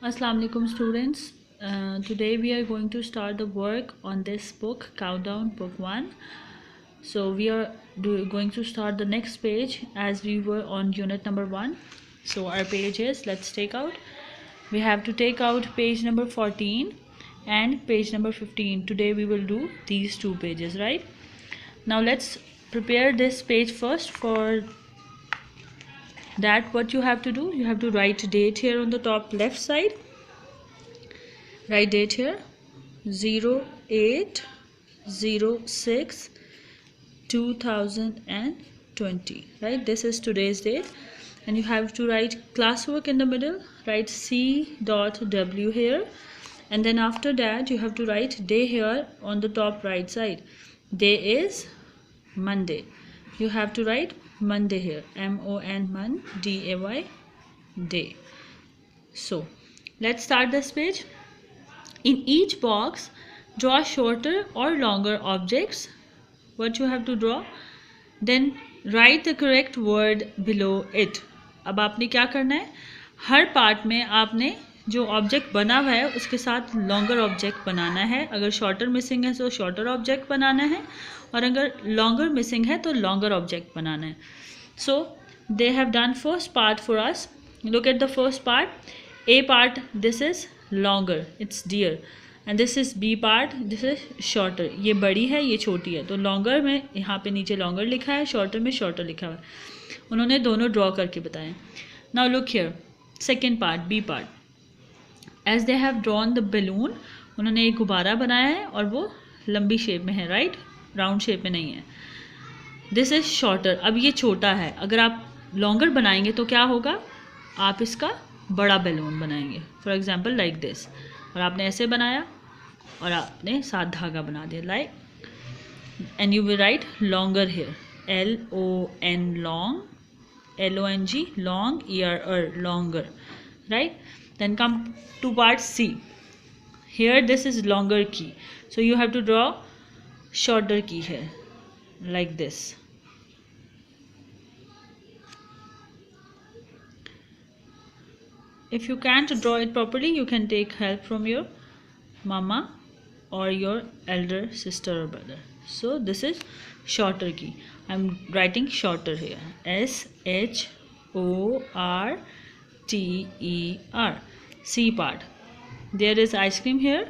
Assalamu alaikum students. Today we are going to start the work on this book, Countdown Book 1. So we are going to start the next page as we were on unit number 1. So our page is, let's take out. We have to take out page number 14 and page number 15. Today we will do these two pages, right? Now let's prepare this page first. For that, what you have to do, you have to write date here on the top left side. Write date here 08/06/2020, right? This is today's date, and you have to write classwork in the middle. Write C.W here, and then after that you have to write day here on the top right side. Day is Monday. You have to write Monday here, M-O-N, D-A-Y, day. So let's start this page. In each box, draw shorter or longer objects. What you have to draw? Then write the correct word below it. अब आपने क्या करना है, हर part में आपने जो object बना हुआ है उसके साथ लॉन्गर ऑब्जेक्ट बनाना है. अगर शॉर्टर मिसिंग है तो शॉर्टर ऑब्जेक्ट बनाना है, और अगर लॉन्गर मिसिंग है तो लॉन्गर ऑब्जेक्ट बनाना है. So they have done first part for us. Look at the first part. A part, this is longer, it's deer, and this is B part, this is shorter. ये बड़ी है, ये छोटी है, तो longer में यहाँ पे नीचे longer लिखा है, shorter में shorter लिखा हुआ है. उन्होंने दोनों draw करके बताए. Now look here, second part, B part. As they have drawn the balloon, उन्होंने एक गुब्बारा बनाया है और वो लंबी शेप में है, right? राउंड शेप में नहीं है. This is shorter. अब ये छोटा है. अगर आप longer बनाएंगे तो क्या होगा, आप इसका बड़ा बैलून बनाएंगे. For example like this. और आपने ऐसे बनाया और आपने साथ धागा बना दिया, like, and you will write longer here, L-O-N long, L-O-N-G long, E-R-R longer, right. Then come to part C. Here this is longer की, so you have to draw shorter की here like this. If you can't draw it properly, you can take help from your mama or your elder sister or brother. So this is shorter key. I'm writing shorter here, S-H-O-R-T-E-R. C part. There is ice cream here,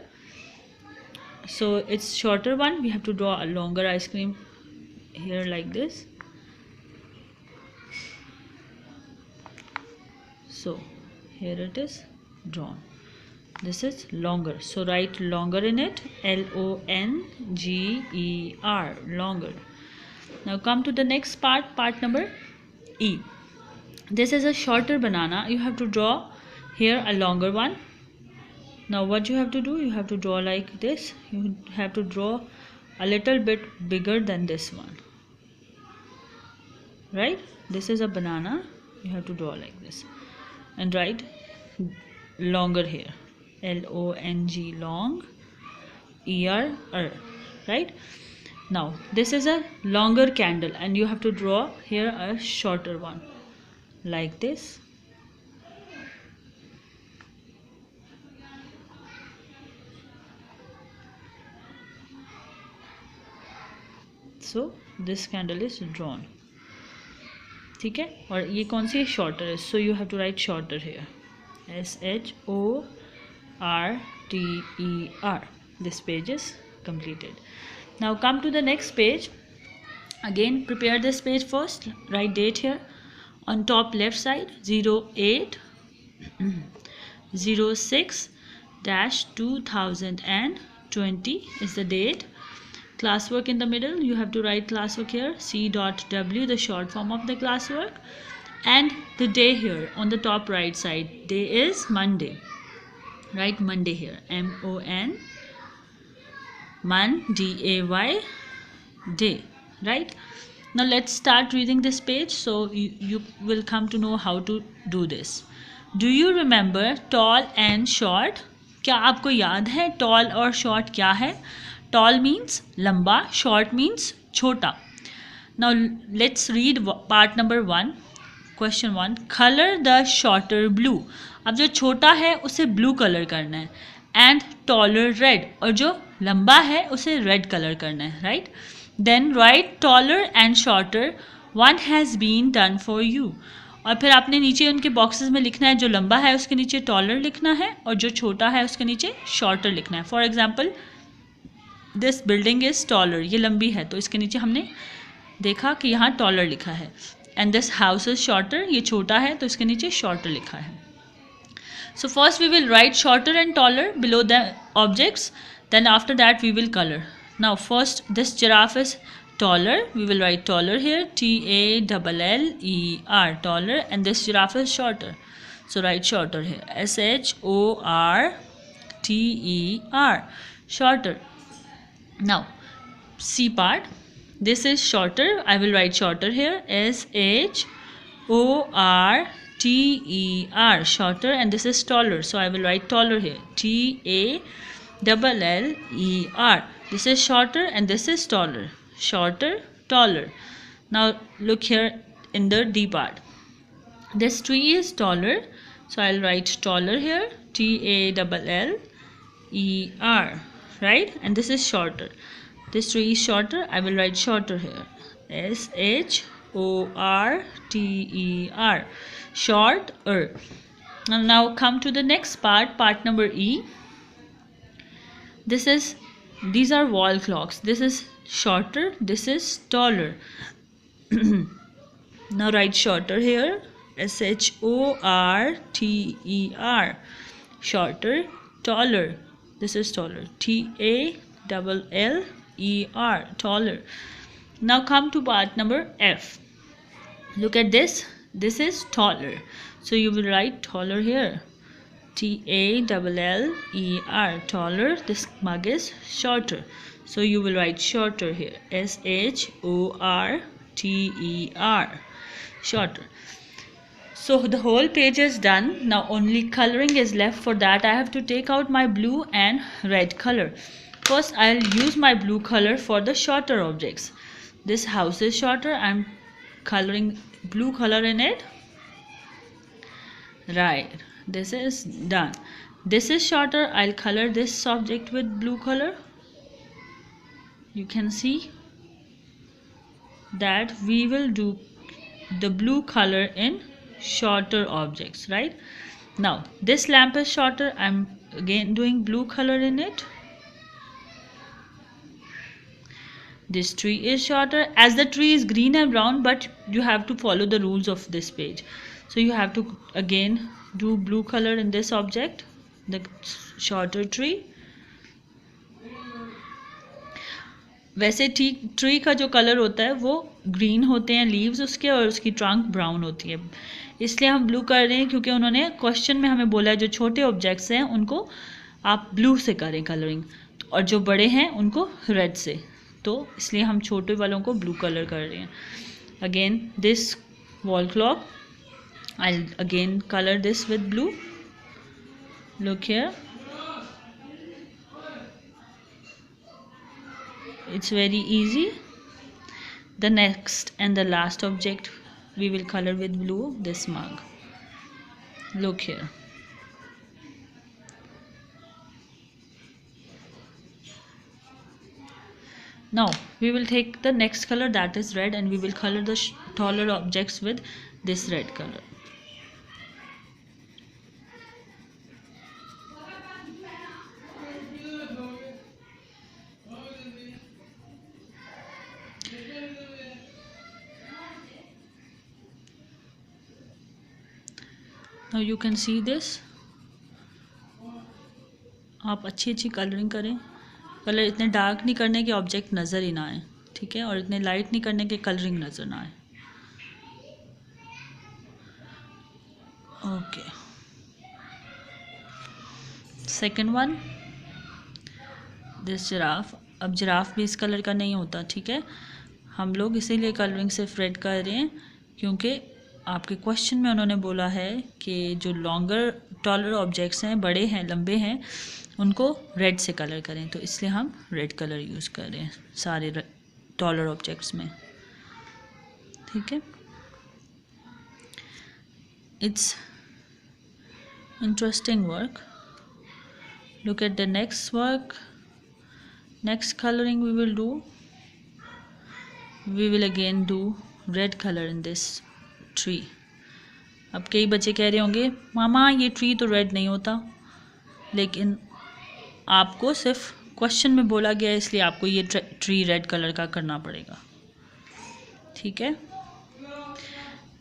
so it's shorter one. We have to draw a longer ice cream here like this. So here it is drawn. This is longer, so write longer in it, L-O-N-G-E-R, longer. Now come to the next part, part number E. This is a shorter banana. You have to draw here a longer one. Now what you have to do, you have to draw like this. You have to draw a little bit bigger than this one, right? This is a banana. You have to draw like this and write longer here, L-O-N-G long, E-R-R, right? Now this is a longer candle, and you have to draw here a shorter one like this. So this candle is drawn. ठीक है. और ये कौन सी है, shorter है, so you have to write shorter hair, S-H-O-R-T-E-R. This page is completed. Now come to the next page. Again prepare this page first. Write date here on top left side, 08/06/2020 is the date. Classwork in the middle, you have to write classwork here, C.W, the short form of the classwork, and the day here on the top right side. Day is Monday. Write Monday here, M-O-N, D-A-Y, day, right? Now let's start reading this page, so you will come to know how to do this. Do you remember tall and short? क्या आपको याद है tall और short क्या है? Tall means लंबा, short means छोटा. Now let's read part number 1. Question 1. Color the shorter blue. अब जो छोटा है उसे ब्लू कलर करना है, एंड टॉलर रेड, और जो लंबा है उसे रेड कलर करना है, right. Then right taller and shorter, one has been done for you. और फिर आपने नीचे उनके बॉक्सेस में लिखना है, जो लंबा है उसके नीचे टॉलर लिखना है और जो छोटा है उसके नीचे शॉर्टर लिखना है। For example this building is taller, ये लंबी है तो इसके नीचे हमने देखा कि यहाँ टॉलर लिखा है। And this house is shorter, ये छोटा है तो इसके नीचे शॉर्टर लिखा है। So first we will write shorter and taller below the objects, then after that we will color. Now first this giraffe is taller, we will write taller here, TALLER, taller, and this giraffe is shorter, so write shorter here, SHORTER, shorter. Now C part, this is shorter, I will write shorter here, SHORTER, shorter, and this is taller, so I will write taller here, TALLER. This is shorter and this is taller, shorter, taller. Now look here in the D part, this tree is taller, so I'll write taller here, TALLER, right, and this is shorter. This tree is shorter, I will write shorter here, SHORTER, shorter. Now come to the next part, part number E. These are wall clocks. This is shorter, this is taller. Now write shorter here, SHORTER, shorter, taller. This is taller, TALLER, taller. Now come to part number F. Look at this, this is taller, so you will write taller here, TALLER, taller. This mug is shorter, so you will write shorter here, SHORTER, shorter. So the whole page is done. Now only coloring is left. For that I have to take out my blue and red color. First I'll use my blue color for the shorter objects. This house is shorter, I'm coloring blue color in it, right. This is done. This is shorter, I'll color this object with blue color. You can see that we will do the blue color in shorter objects, right. Now this lamp is shorter, I'm again doing blue color in it. This tree is shorter, as the tree is green and brown, but you have to follow the rules of this page, so you have to again do blue color in this object, the shorter tree. वैसे tree का जो colour होता है वो green होते हैं leaves उसके, और उसकी ट्रंक ब्राउन होती है, इसलिए हम ब्लू कर रहे हैं क्योंकि उन्होंने क्वेश्चन में हमें बोला है जो छोटे ऑब्जेक्ट्स हैं उनको आप ब्लू से करें कलरिंग, और जो बड़े हैं उनको रेड से, तो इसलिए हम छोटे वालों को ब्लू कलर कर रहे हैं. Again this wall clock, I'll again color this with blue. Look here, it's very easy. The next and the last object we will color with blue, this mug. Look here. Now we will take the next color, that is red, and we will color the taller objects with this red color. Now you can see this. आप अच्छी अच्छी colouring करें, colour इतने dark नहीं करने के object नज़र ही ना आए, ठीक है, और इतने लाइट नहीं करने के कलरिंग नज़र ना आए. Okay, second one, this giraffe. अब जिराफ भी इस कलर का नहीं होता, ठीक है, हम लोग इसीलिए कलरिंग सिर्फ रेड कर रहे हैं क्योंकि आपके क्वेश्चन में उन्होंने बोला है कि जो लॉन्गर टॉलर ऑब्जेक्ट्स हैं, बड़े हैं, लंबे हैं, उनको रेड से कलर करें, तो इसलिए हम रेड कलर यूज़ कर रहे हैं सारे टॉलर ऑब्जेक्ट्स में, ठीक है. It's Interesting work. Look at the next work. Next coloring we will do. We will again do red color in this tree. अब कई बच्चे कह रहे होंगे मामा ये ट्री तो रेड नहीं होता, लेकिन आपको सिर्फ क्वेश्चन में बोला गया है इसलिए आपको ये ट्री रेड कलर का करना पड़ेगा, ठीक है।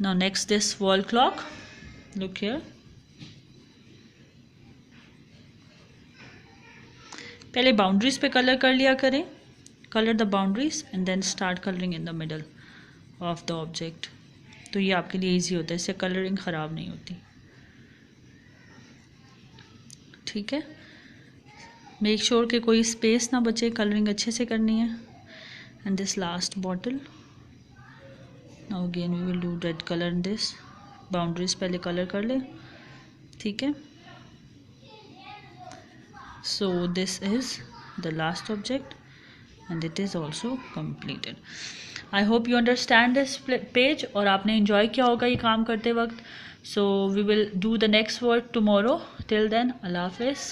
Now next this wall clock, look here. पहले बाउंड्रीज पे कलर कर लिया करें, colour the boundaries and then start colouring in the middle of the object, तो ये आपके लिए इजी होता है, इससे कलरिंग ख़राब नहीं होती, ठीक है। मेक श्योर कि कोई स्पेस ना बचे, कलरिंग अच्छे से करनी है। And this last bottle, now again we will do red colour in this. Boundaries पहले कलर कर ले, ठीक है। So this is the last object and it is also completed. I hope you understand this page और आपने enjoy किया होगा ये काम करते वक्त. So we will do the next work tomorrow. Till then, Allah Hafiz.